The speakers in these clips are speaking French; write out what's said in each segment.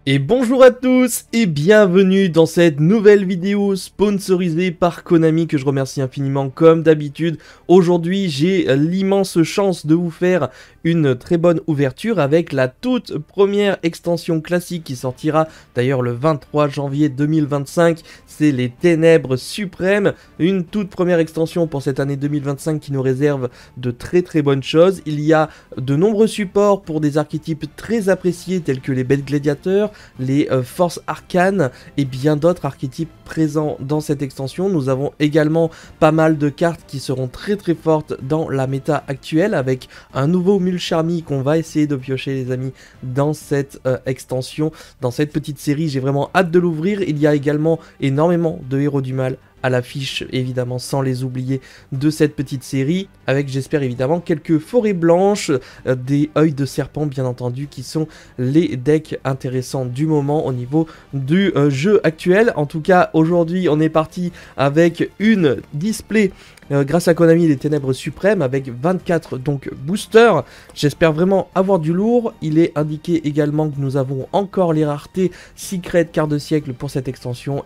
Et bonjour à tous et bienvenue dans cette nouvelle vidéo sponsorisée par Konami que je remercie infiniment comme d'habitude. Aujourd'hui j'ai l'immense chance de vous faire une très bonne ouverture avec la toute première extension classique qui sortira d'ailleurs le 23 janvier 2025. C'est les Ténèbres Suprêmes, une toute première extension pour cette année 2025 qui nous réserve de très bonnes choses. Il y a de nombreux supports pour des archétypes très appréciés tels que les bêtes gladiateurs, les forces arcanes et bien d'autres archétypes présents dans cette extension. Nous avons également pas mal de cartes qui seront très fortes dans la méta actuelle avec un nouveau Mulcharmy qu'on va essayer de piocher les amis dans cette extension, dans cette petite série. J'ai vraiment hâte de l'ouvrir. Il y a également énormément de héros du mal à l'affiche, évidemment sans les oublier de cette petite série, avec j'espère évidemment quelques forêts blanches, des œils de serpent bien entendu, qui sont les decks intéressants du moment au niveau du jeu actuel. En tout cas aujourd'hui on est parti avec une display grâce à Konami, les Ténèbres Suprêmes, avec 24 donc boosters. J'espère vraiment avoir du lourd. Il est indiqué également que nous avons encore les raretés Secret Carte de siècle pour cette extension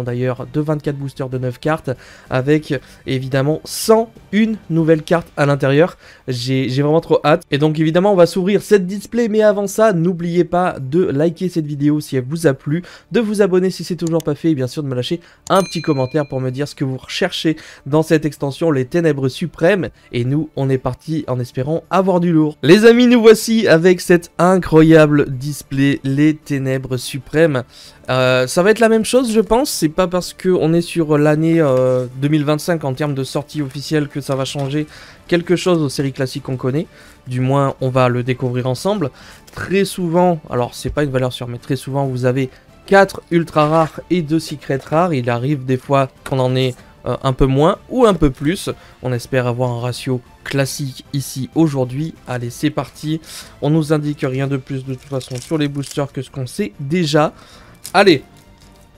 d'ailleurs de 24 boosters de 9 cartes, avec évidemment 101 nouvelles cartes à l'intérieur. J'ai vraiment trop hâte. Et donc évidemment on va s'ouvrir cette display, mais avant ça, n'oubliez pas de liker cette vidéo si elle vous a plu, de vous abonner si c'est toujours pas fait, et bien sûr de me lâcher un petit commentaire pour me dire ce que vous recherchez dans cette extension, les Ténèbres Suprêmes. Et nous on est parti en espérant avoir du lourd. Les amis, nous voici avec cette incroyable display, les Ténèbres Suprêmes. Ça va être la même chose je pense, c'est pas parce qu'on est sur l'année 2025 en termes de sortie officielle que ça va changer quelque chose aux séries classiques qu'on connaît. Du moins on va le découvrir ensemble. Très souvent, alors c'est pas une valeur sûre, mais très souvent vous avez 4 ultra rares et 2 secrets rares. Il arrive des fois qu'on en ait un peu moins ou un peu plus. On espère avoir un ratio classique ici aujourd'hui. Allez, c'est parti. On nous indique rien de plus de toute façon sur les boosters que ce qu'on sait déjà. Allez,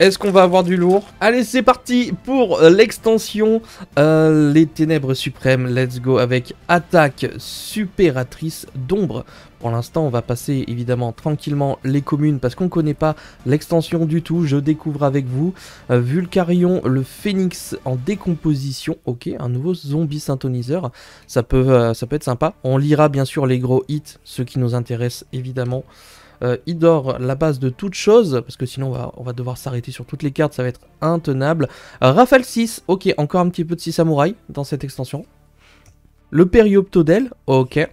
est-ce qu'on va avoir du lourd? Allez, c'est parti pour l'extension les Ténèbres Suprêmes. Let's go avec attaque supératrice d'ombre. Pour l'instant, on va passer évidemment tranquillement les communes parce qu'on ne connaît pas l'extension du tout. Je découvre avec vous Vulcarion, le phénix en décomposition. Ok, un nouveau zombie synthoniseur. Ça peut être sympa. On lira bien sûr les gros hits, ceux qui nous intéressent évidemment. Idor, la base de toute chose, parce que sinon on va devoir s'arrêter sur toutes les cartes, ça va être intenable. Rafale 6, ok, encore un petit peu de 6 samouraïs dans cette extension. Le Périoptodel, ok.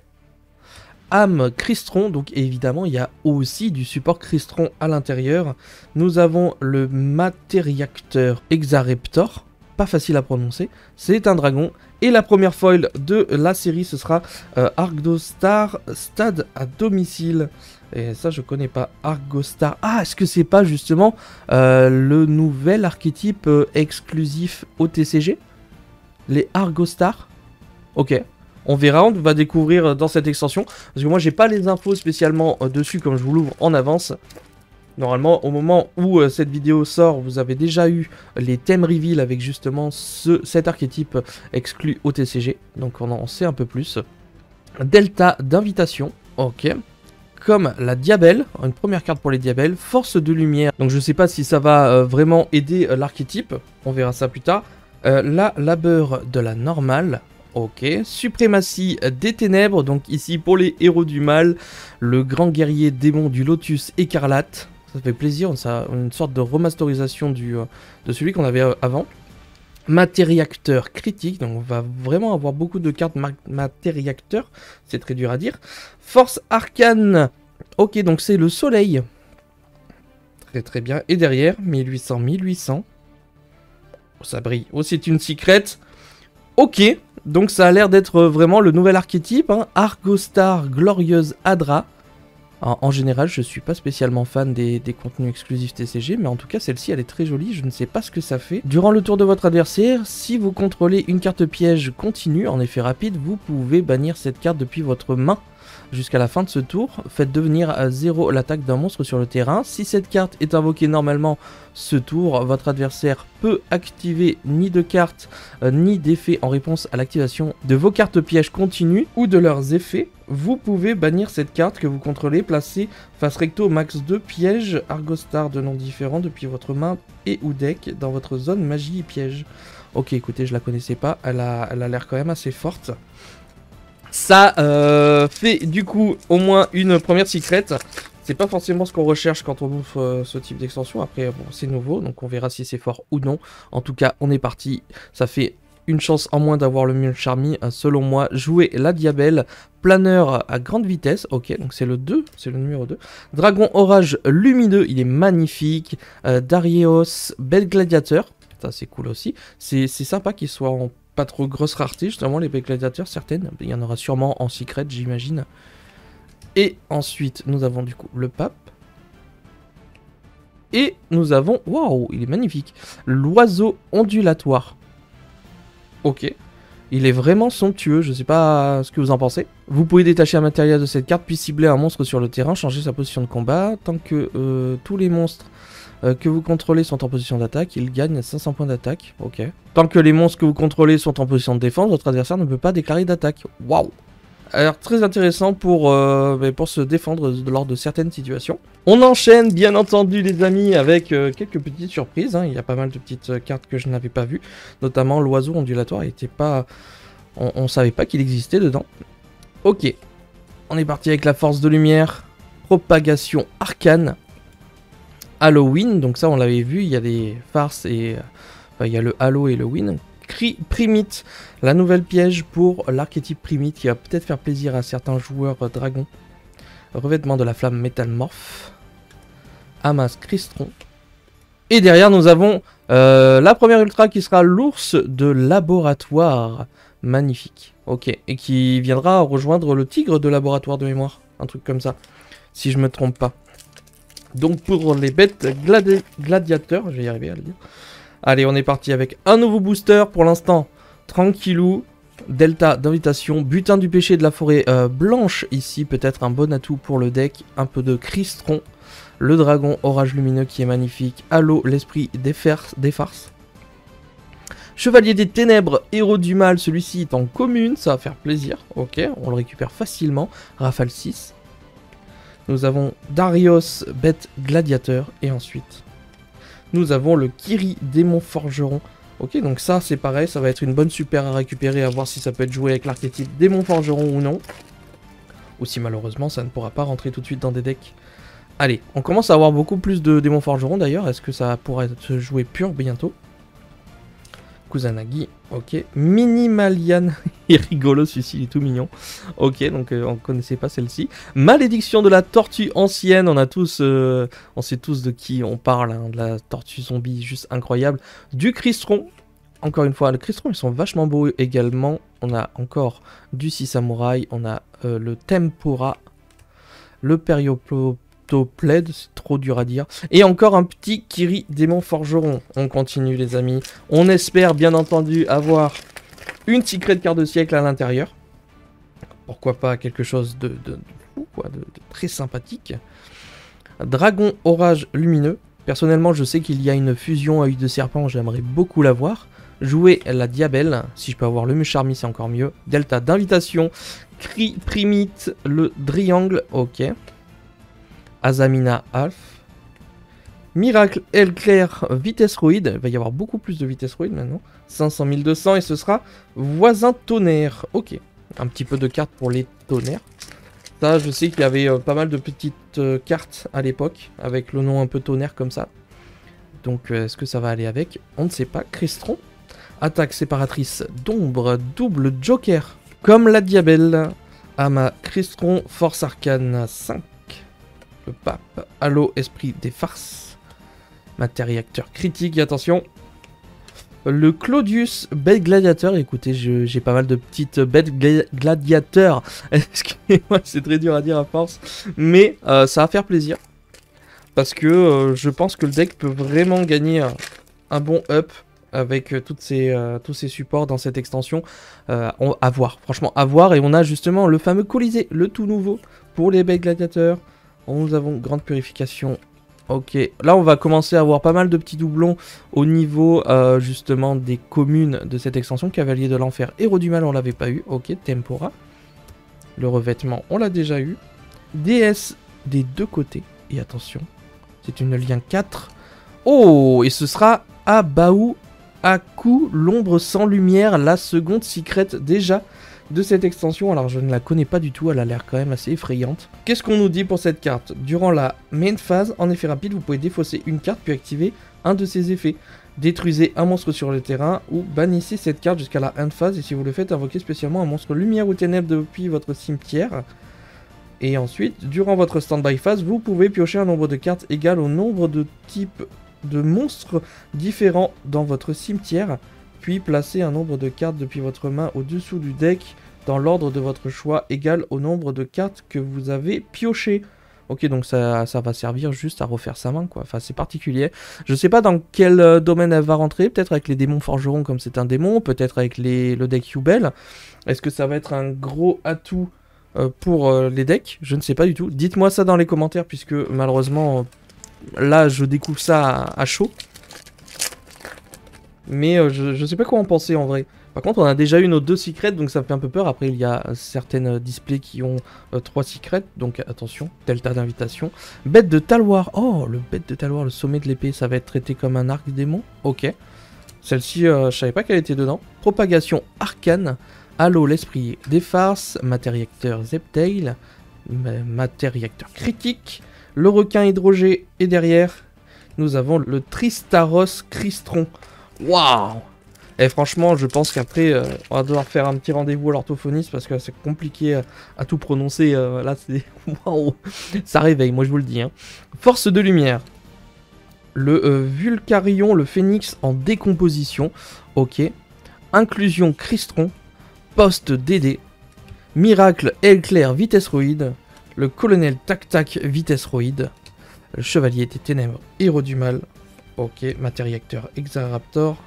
Âme Crystron, donc évidemment il y a aussi du support Crystron à l'intérieur. Nous avons le Matériacteur Exareptor, pas facile à prononcer, c'est un dragon. Et la première foil de la série ce sera Argostar Stade à domicile. Et ça je connais pas, Argostar. Ah, est-ce que c'est pas justement le nouvel archétype exclusif au TCG? Les Argostar? Ok. On verra, on va découvrir dans cette extension. Parce que moi, j'ai pas les infos spécialement dessus comme je vous l'ouvre en avance. Normalement, au moment où cette vidéo sort, vous avez déjà eu les thèmes reveal avec justement cet archétype exclu au TCG. Donc on en sait un peu plus. Delta d'invitation, ok. Comme la Diabelle, une première carte pour les Diabelles. Force de lumière, donc je sais pas si ça va vraiment aider l'archétype. On verra ça plus tard. La labeur de la normale. Ok, suprématie des ténèbres, donc ici pour les héros du mal, le grand guerrier démon du Lotus écarlate, ça fait plaisir, ça une sorte de remasterisation de celui qu'on avait avant. Matériacteur critique, donc on va vraiment avoir beaucoup de cartes matériacteur, c'est très dur à dire. Force arcane, ok, donc c'est le soleil, très bien, et derrière, 1800, ça brille, oh c'est une secret, ok. Donc ça a l'air d'être vraiment le nouvel archétype, hein. Argostar Glorieuse Adra. Alors, en général, je suis pas spécialement fan des contenus exclusifs TCG, mais en tout cas, celle-ci, elle est très jolie, je ne sais pas ce que ça fait. Durant le tour de votre adversaire, si vous contrôlez une carte piège continue, en effet rapide, vous pouvez bannir cette carte depuis votre main. jusqu'à la fin de ce tour, faites devenir à 0 l'attaque d'un monstre sur le terrain. Si cette carte est invoquée normalement ce tour, votre adversaire peut activer ni de cartes ni d'effets en réponse à l'activation de vos cartes pièges continues ou de leurs effets. Vous pouvez bannir cette carte que vous contrôlez, placer face recto max 2 pièges Argostar de noms différents depuis votre main et ou deck dans votre zone magie et piège. Ok, écoutez, je la connaissais pas, elle a l'air quand même assez forte. Ça fait du coup au moins une première secret. C'est pas forcément ce qu'on recherche quand on bouffe ce type d'extension. Après, bon, c'est nouveau, donc on verra si c'est fort ou non. En tout cas, on est parti. Ça fait une chance en moins d'avoir le Mule Charmy, selon moi. Jouer la Diabelle, planeur à grande vitesse. Ok, donc c'est le 2, c'est le numéro 2. Dragon Orage Lumineux, il est magnifique. Darius, Bel Gladiateur. Ça, c'est cool aussi. C'est sympa qu'il soit en pas trop grosse rareté, justement, les Bel Gladiateurs, certaines. Il y en aura sûrement en secret, j'imagine. Et ensuite, nous avons du coup le pape. Et nous avons... Waouh, il est magnifique. L'oiseau ondulatoire. Ok. Il est vraiment somptueux, je sais pas ce que vous en pensez. Vous pouvez détacher un matériel de cette carte, puis cibler un monstre sur le terrain, changer sa position de combat. Tant que tous les monstres que vous contrôlez sont en position d'attaque, il gagne 500 points d'attaque. Ok. Tant que les monstres que vous contrôlez sont en position de défense, votre adversaire ne peut pas déclarer d'attaque. Waouh. Alors très intéressant pour se défendre lors de certaines situations. On enchaîne bien entendu les amis avec quelques petites surprises. Hein. Il y a pas mal de petites cartes que je n'avais pas vues. Notamment l'oiseau ondulatoire, il était pas... On savait pas qu'il existait dedans. Ok. On est parti avec la force de lumière. Propagation arcane. Halloween, donc ça on l'avait vu, il y a des farces et... il y a le Halo et le Win. Primite, la nouvelle piège pour l'archétype Primite qui va peut-être faire plaisir à certains joueurs dragons. Revêtement de la flamme métamorphe. Amas Cristron. Et derrière nous avons la première ultra qui sera l'ours de laboratoire. Magnifique. Ok. Et qui viendra rejoindre le tigre de laboratoire de mémoire. Un truc comme ça. Si je me trompe pas. Donc pour les bêtes gladiateurs, je vais y arriver à le dire. Allez, on est parti avec un nouveau booster pour l'instant. Tranquillou. Delta d'invitation. Butin du péché de la forêt blanche. Ici, peut-être un bon atout pour le deck. Un peu de Cristron. Le dragon orage lumineux qui est magnifique. Halo, l'esprit des farces. Chevalier des ténèbres, héros du mal. Celui-ci est en commune. Ça va faire plaisir. Ok, on le récupère facilement. Rafale 6. Nous avons Darius, bête gladiateur. Et ensuite... nous avons le Kiri, démon forgeron. Ok, donc ça c'est pareil, ça va être une bonne super à récupérer, à voir si ça peut être joué avec l'archétype démon forgeron ou non. Ou si malheureusement ça ne pourra pas rentrer tout de suite dans des decks. Allez, on commence à avoir beaucoup plus de démons forgerons d'ailleurs, est-ce que ça pourra être joué pur bientôt? Kusanagi, ok. Minimalian, il est rigolo celui-ci, il est tout mignon. Ok, donc on ne connaissait pas celle-ci. Malédiction de la tortue ancienne, on sait tous de qui on parle, hein, de la tortue zombie, juste incroyable. Du Cristron, encore une fois, le Cristron ils sont vachement beaux également. On a encore du 6 samouraï, on a le Tempora, le Perioplède, c'est trop dur à dire. Et encore un petit Kiri démon forgeron. On continue les amis. On espère bien entendu avoir une secret carte de siècle à l'intérieur. Pourquoi pas quelque chose de fou, quoi, de très sympathique. Dragon orage lumineux. Personnellement, je sais qu'il y a une fusion à œil de serpent, j'aimerais beaucoup la voir. Jouer la Diabelle, si je peux avoir le Musharmi, c'est encore mieux. Delta d'invitation. Primite, le Triangle, ok. Azamina Alf. Miracle Elclair Vitesse Roïde. Il va y avoir beaucoup plus de Vitesse Roïde maintenant. 500 200 et ce sera Voisin Tonnerre. Ok. Un petit peu de cartes pour les tonnerres. Ça, je sais qu'il y avait pas mal de petites cartes à l'époque. Avec le nom un peu tonnerre comme ça. Donc est-ce que ça va aller avec? On ne sait pas. Cristron. Attaque séparatrice d'ombre. Double Joker. Comme la Diabelle. Ama Cristron. Force Arcane 5. Le pape, Halo, esprit des farces, matériacteur critique, et attention, le Claudius, bête gladiateur, écoutez, j'ai pas mal de petites bêtes gladiateurs, excusez-moi, c'est très dur à dire à force, mais ça va faire plaisir, parce que je pense que le deck peut vraiment gagner un bon up avec tous ces supports dans cette extension. À voir, franchement à voir. Et on a justement le fameux Colisée, le tout nouveau pour les bêtes gladiateurs. Nous avons grande purification. Ok, là on va commencer à avoir pas mal de petits doublons au niveau justement des communes de cette extension. Cavalier de l'enfer, héros du mal on l'avait pas eu. Ok, Tempora. Le revêtement on l'a déjà eu. DS des deux côtés. Et attention, c'est une lien 4. Oh, et ce sera Abaou Aku, l'ombre sans lumière, la seconde secrète déjà de cette extension. Alors je ne la connais pas du tout, elle a l'air quand même assez effrayante. Qu'est-ce qu'on nous dit pour cette carte? Durant la main phase, en effet rapide, vous pouvez défausser une carte puis activer un de ses effets. Détruisez un monstre sur le terrain ou bannissez cette carte jusqu'à la end phase, et si vous le faites, invoquez spécialement un monstre lumière ou ténèbres depuis votre cimetière. Et ensuite, durant votre standby phase, vous pouvez piocher un nombre de cartes égal au nombre de types de monstres différents dans votre cimetière, puis placer un nombre de cartes depuis votre main au-dessous du deck dans l'ordre de votre choix égal au nombre de cartes que vous avez pioché. Ok, donc ça va servir juste à refaire sa main, quoi. Enfin, c'est particulier. Je sais pas dans quel domaine elle va rentrer. Peut-être avec les démons forgerons, comme c'est un démon. Peut-être avec le deck Yubel. Est-ce que ça va être un gros atout pour les decks? Je ne sais pas du tout. Dites-moi ça dans les commentaires, puisque malheureusement, là, je découvre ça à chaud. Mais je sais pas quoi en penser en vrai. Par contre, on a déjà eu nos 2 secrets, donc ça me fait un peu peur. Après, il y a certaines displays qui ont 3 secrets, donc attention, delta d'invitation. Bête de Talwar. Oh, le bête de Talwar, le sommet de l'épée, ça va être traité comme un arc démon. Ok. Celle-ci, je savais pas qu'elle était dedans. Propagation arcane. Halo, l'esprit des farces. Matériacteur Zeptail. Matériacteur critique. Le requin hydrogé est derrière. Nous avons le Tristaros Cristron. Waouh! Et franchement, je pense qu'après, on va devoir faire un petit rendez-vous à l'orthophoniste parce que c'est compliqué à tout prononcer. Là, c'est... Waouh! Ça réveille, moi je vous le dis. Hein. Force de lumière. Le Vulcarion, le phénix en décomposition. Ok. Inclusion Cristron. Poste DD. Miracle Éclair Vitesseroïde. Le colonel Tac-Tac Vitesseroïde. Le chevalier des ténèbres, héros du mal. Ok, matériacteur Exaraptor.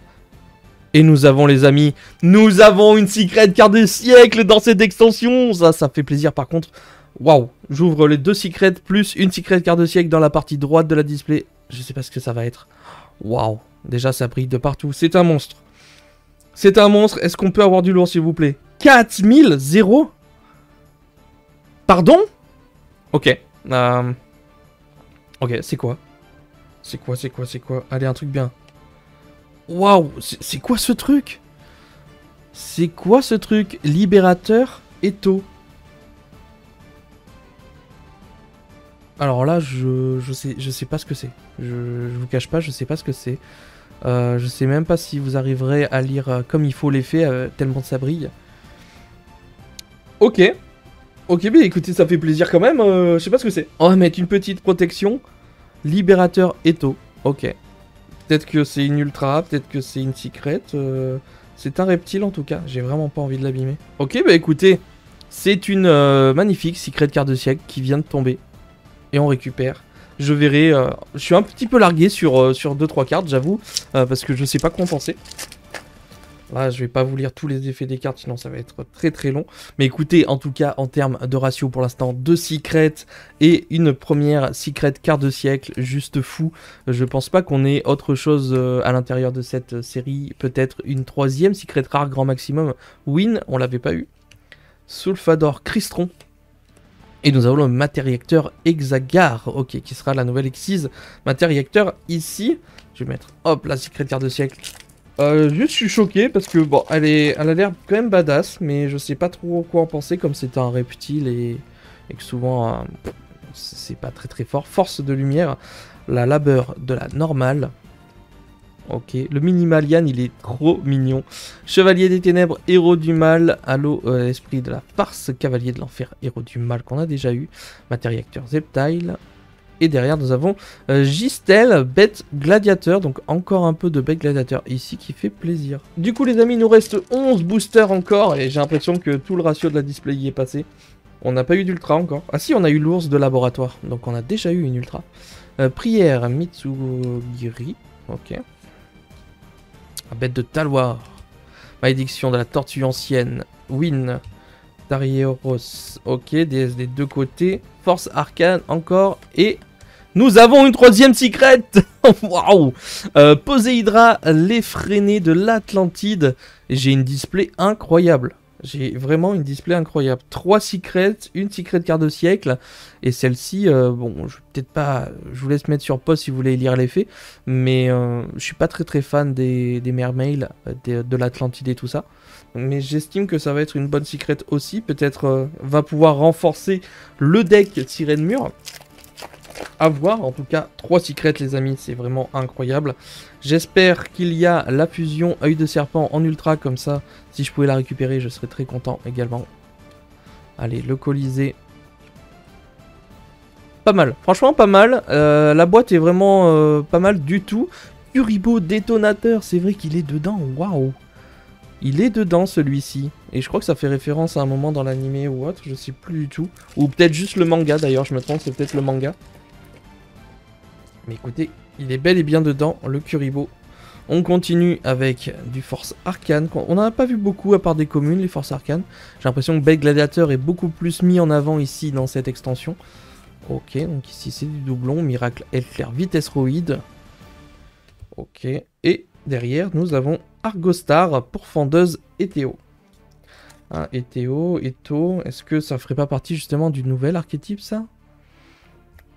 Et nous avons, les amis, nous avons une secret carte de siècle dans cette extension. Ça fait plaisir par contre. Waouh, j'ouvre les 2 secrets plus une secret carte de siècle dans la partie droite de la display. Je sais pas ce que ça va être. Waouh, déjà ça brille de partout. C'est un monstre. C'est un monstre. Est-ce qu'on peut avoir du lourd, s'il vous plaît? 4000 0. Pardon? Ok. Ok, c'est quoi? C'est quoi? Allez, un truc bien. Waouh, c'est quoi ce truc? C'est quoi ce truc? Libérateur Eto. Alors là, je sais pas ce que c'est. Je vous cache pas, je sais pas ce que c'est. Je sais même pas si vous arriverez à lire comme il faut l'effet, tellement ça brille. Ok. Ok, mais écoutez, ça fait plaisir quand même. Je sais pas ce que c'est. On va mettre une petite protection. Libérateur Eto. Ok. Peut-être que c'est une ultra, peut-être que c'est une secret. C'est un reptile en tout cas. J'ai vraiment pas envie de l'abîmer. Ok, bah écoutez. C'est une magnifique secret carte de siècle qui vient de tomber. Et on récupère. Je verrai. Je suis un petit peu largué sur 2-3 cartes, j'avoue. Parce que je sais pas quoi en penser. Là, je vais pas vous lire tous les effets des cartes, sinon ça va être très très long. Mais écoutez, en tout cas, en termes de ratio, pour l'instant, 2 secrets et une première secret carte de siècle, juste fou. Je pense pas qu'on ait autre chose à l'intérieur de cette série. Peut-être une 3e secret rare grand maximum. Win, on l'avait pas eu. Sulfador Cristron. Et nous avons le matériacteur Hexagar, ok, qui sera la nouvelle Excise matériacteur ici. Je vais mettre, hop, la secret carte de siècle. Juste, je suis choqué parce que, bon, elle a l'air quand même badass, mais je sais pas trop quoi en penser, comme c'est un reptile et que souvent, c'est pas très très fort. Force de lumière, la labeur de la normale. Ok, le Minimalian, il est trop mignon. Chevalier des ténèbres, héros du mal. Halo, esprit de la farce, cavalier de l'enfer, héros du mal qu'on a déjà eu. Matériacteur Zeptail. Et derrière, nous avons Gistel, bête gladiateur. Donc encore un peu de bête gladiateur ici qui fait plaisir. Du coup, les amis, il nous reste 11 boosters encore. Et j'ai l'impression que tout le ratio de la display y est passé. On n'a pas eu d'ultra encore. Ah si, on a eu l'ours de laboratoire. Donc on a déjà eu une ultra. Prière, Mitsugiri. Ok. Un bête de Taloir. Malédiction de la tortue ancienne. Win. Tarieros. Ok, DS des deux côtés. Force arcane encore. Et nous avons une troisième secret. Waouh. Poséidra, l'effréné de l'Atlantide. J'ai une display incroyable. J'ai vraiment une display incroyable. 3 secrets, une secret quart de siècle. Et celle-ci, bon, je peut-être pas. Je vous laisse mettre sur pause si vous voulez lire l'effet. Mais je suis pas très fan des mermails, de l'Atlantide et tout ça. Mais j'estime que ça va être une bonne secret aussi. Peut-être va pouvoir renforcer le deck Sirène Mur. À voir, en tout cas 3 secrets les amis, c'est vraiment incroyable. J'espère qu'il y a la fusion œil de serpent en ultra, comme ça si je pouvais la récupérer je serais très content également. Allez, le colisée. Pas mal, franchement pas mal, la boîte est vraiment pas mal du tout. Kuribo détonateur, c'est vrai qu'il est dedans, waouh. Il est dedans celui-ci, et je crois que ça fait référence à un moment dans l'animé ou autre, je sais plus du tout. Ou peut-être juste le manga d'ailleurs, je me trompe, c'est peut-être le manga. Mais écoutez, il est bel et bien dedans, le Kuribo. On continue avec du Force Arcane. On n'en a pas vu beaucoup à part des communes, les Forces Arcanes. J'ai l'impression que Bête Gladiateur est beaucoup plus mis en avant ici dans cette extension. Ok, donc ici c'est du doublon, Miracle Éclair, Vitesse Roïde. Ok, et derrière nous avons Argostar, Pourfendeuse et Théo. Ah, et Théo, est-ce que ça ferait pas partie justement du nouvel archétype ça?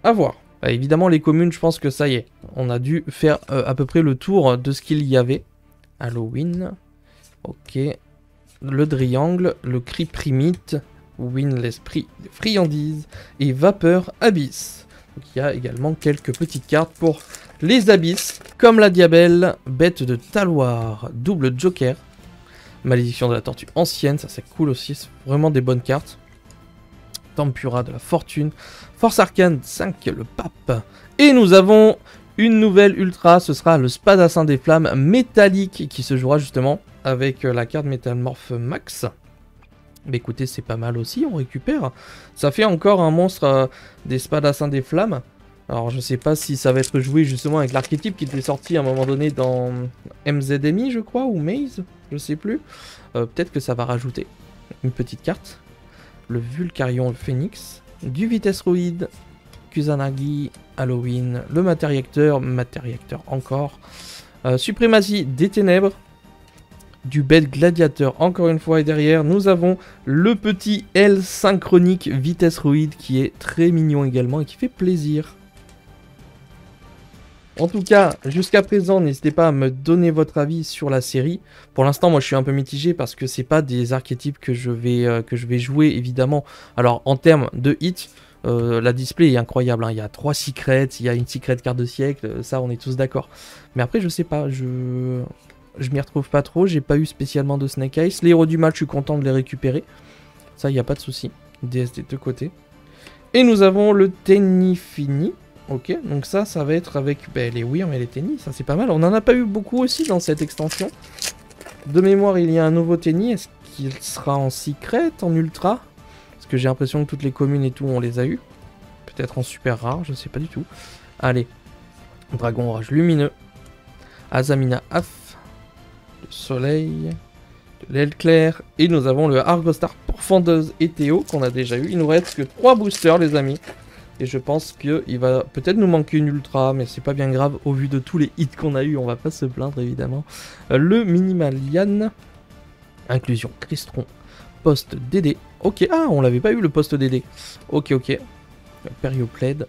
À voir. Bah, évidemment, les communes, je pense que ça y est. On a dû faire à peu près le tour de ce qu'il y avait. Halloween. Ok. Le Driangle. Le Cri Primite. Win l'esprit des friandises. Et Vapeur Abyss. Donc, il y a également quelques petites cartes pour les abysses. Comme la Diabelle. Bête de Taloir. Double Joker. Malédiction de la tortue ancienne. Ça, c'est cool aussi. C'est vraiment des bonnes cartes. Tempura de la fortune, Force Arcane 5, le pape. Et nous avons une nouvelle ultra, ce sera le Spadassin des flammes métallique qui se jouera justement avec la carte Métamorphe Max. Mais écoutez, c'est pas mal aussi, on récupère. Ça fait encore un monstre des Spadassins des flammes. Alors je sais pas si ça va être joué justement avec l'archétype qui était sorti à un moment donné dans MZMI je crois, ou Maze, je sais plus. Peut-être que ça va rajouter une petite carte. Le Vulcarion le Phénix, du Vitesse Roïde, Kusanagi, Halloween, le Matériacteur encore, Suprématie des Ténèbres, du Bête Gladiateur encore une fois, et derrière nous avons le petit L synchronique Vitesse Roïde qui est très mignon également et qui fait plaisir. En tout cas, jusqu'à présent, n'hésitez pas à me donner votre avis sur la série. Pour l'instant, moi, je suis un peu mitigé parce que c'est pas des archétypes que je vais jouer, évidemment. Alors, en termes de hit, la display est incroyable. Hein. Il y a 3 secrets, il y a une secret carte de siècle, ça, on est tous d'accord. Mais après, je sais pas, je m'y retrouve pas trop. J'ai pas eu spécialement de Snake Eyes. Les héros du mal, je suis content de les récupérer. Ça, il n'y a pas de souci. DS des deux côtés. Et nous avons le Tenifini. Ok, donc ça va être avec les Wyrm et les Tennis, ça c'est pas mal. On en a pas eu beaucoup aussi dans cette extension. De mémoire, il y a un nouveau Tennis. Est-ce qu'il sera en secret, en ultra? Parce que j'ai l'impression que toutes les communes et tout, on les a eu. Peut-être en super rare, je sais pas du tout. Allez, Dragon Orage Lumineux, Azamina Af, le Soleil, de l'aile claire, et nous avons le Argostar Pourfendeuse et Théo qu'on a déjà eu. Il nous reste que 3 boosters les amis. Et je pense qu'il va peut-être nous manquer une ultra, mais c'est pas bien grave au vu de tous les hits qu'on a eu, on va pas se plaindre évidemment. Le Minimalian, inclusion Crystron, poste DD. Ok, ah on l'avait pas eu le poste DD. Ok, le Perioplède,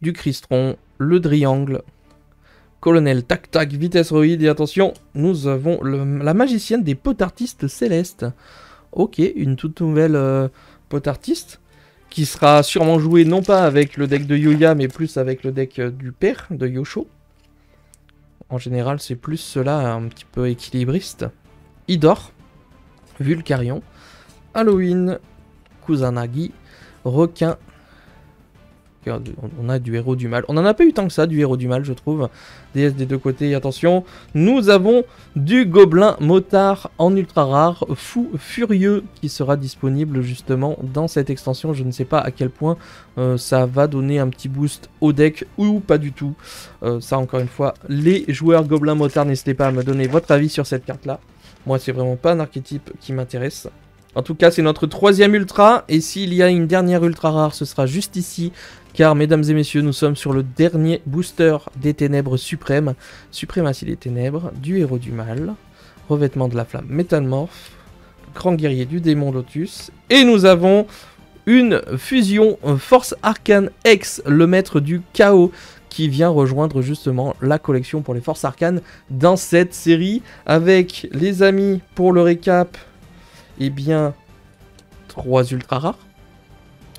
du Crystron, le Driangle, Colonel Tac Tac, Vitesse Roïde, et attention, nous avons la magicienne des potartistes célestes. Ok, une toute nouvelle potartiste. Qui sera sûrement joué non pas avec le deck de Yuya, mais plus avec le deck du père de Yosho. En général, c'est plus cela un petit peu équilibriste. Idor, Vulcarion, Halloween, Kusanagi, Requin, on a du héros du mal. On n'en a pas eu tant que ça, du héros du mal, je trouve. DS des deux côtés, attention. Nous avons du gobelin motard en ultra rare, fou furieux, qui sera disponible justement dans cette extension. Je ne sais pas à quel point ça va donner un petit boost au deck ou pas du tout. Ça, encore une fois, les joueurs gobelin motard, n'hésitez pas à me donner votre avis sur cette carte-là. Moi, c'est vraiment pas un archétype qui m'intéresse. En tout cas, c'est notre 3e ultra, et s'il y a une dernière ultra rare, ce sera juste ici, car, mesdames et messieurs, nous sommes sur le dernier booster des ténèbres suprêmes. Suprématie des ténèbres, du héros du mal, revêtement de la flamme métamorphe, grand guerrier du démon Lotus, et nous avons une fusion Force Arcane X, le maître du chaos, qui vient rejoindre justement la collection pour les Forces Arcanes dans cette série, avec les amis, pour le récap, eh bien, 3 ultra rares.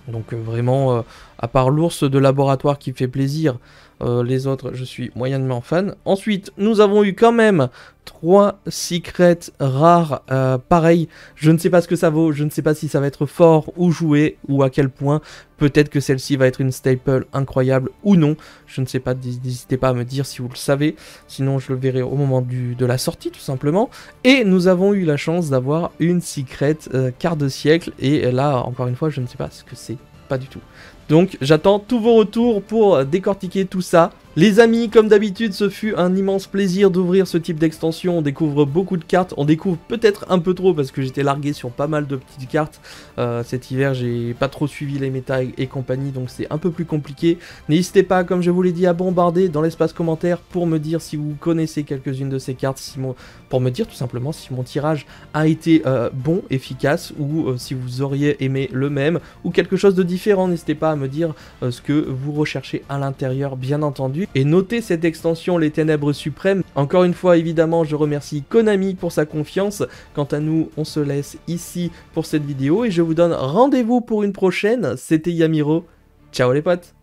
Donc vraiment, à part l'ours de laboratoire qui fait plaisir, les autres, je suis moyennement fan. Ensuite, nous avons eu quand même 3 secrets rares. Pareil, je ne sais pas ce que ça vaut, je ne sais pas si ça va être fort ou joué, ou à quel point. Peut-être que celle-ci va être une staple incroyable ou non. Je ne sais pas, n'hésitez pas à me dire si vous le savez. Sinon, je le verrai au moment de la sortie, tout simplement. Et nous avons eu la chance d'avoir une secret quart de siècle. Et là, encore une fois, je ne sais pas ce que c'est. Pas du tout. Donc j'attends tous vos retours pour décortiquer tout ça. Les amis, comme d'habitude, ce fut un immense plaisir d'ouvrir ce type d'extension. On découvre beaucoup de cartes, on découvre peut-être un peu trop parce que j'étais largué sur pas mal de petites cartes. Cet hiver, j'ai pas trop suivi les méta et compagnie, donc c'est un peu plus compliqué. N'hésitez pas, comme je vous l'ai dit, à bombarder dans l'espace commentaire pour me dire si vous connaissez quelques-unes de ces cartes, pour me dire tout simplement si mon tirage a été bon, efficace, ou si vous auriez aimé le même, ou quelque chose de différent. N'hésitez pas à me dire ce que vous recherchez à l'intérieur, bien entendu. Et notez cette extension, les ténèbres suprêmes. Encore une fois, évidemment, je remercie Konami pour sa confiance. Quant à nous, on se laisse ici pour cette vidéo et je vous donne rendez-vous pour une prochaine. C'était Yamiro. Ciao les potes!